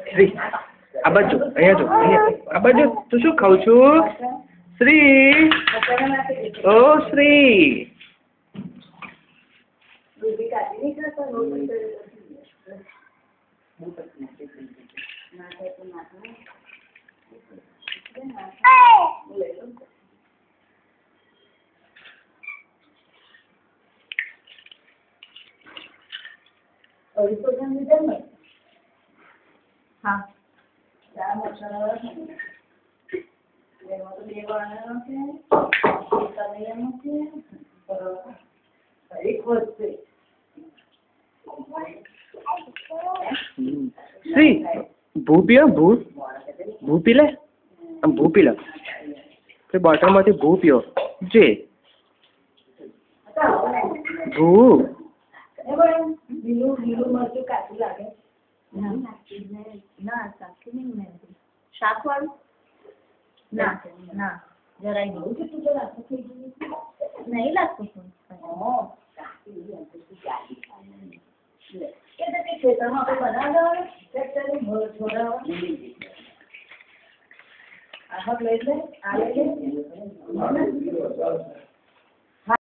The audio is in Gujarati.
શ્રી આ બાજુ અહીંયા જો આ બાજુ તું શું ખાઉં છું શ્રી ઓ શ્રી हाँ श्री भू पियो भू भू पी ले आम भू पी लो फिर बॉटल में भू पियो जे भू શાક વાળું ના ના જરાય નહીં લાગતું ખેતરમાં બનાવવા લઈ લે આ લઈ લે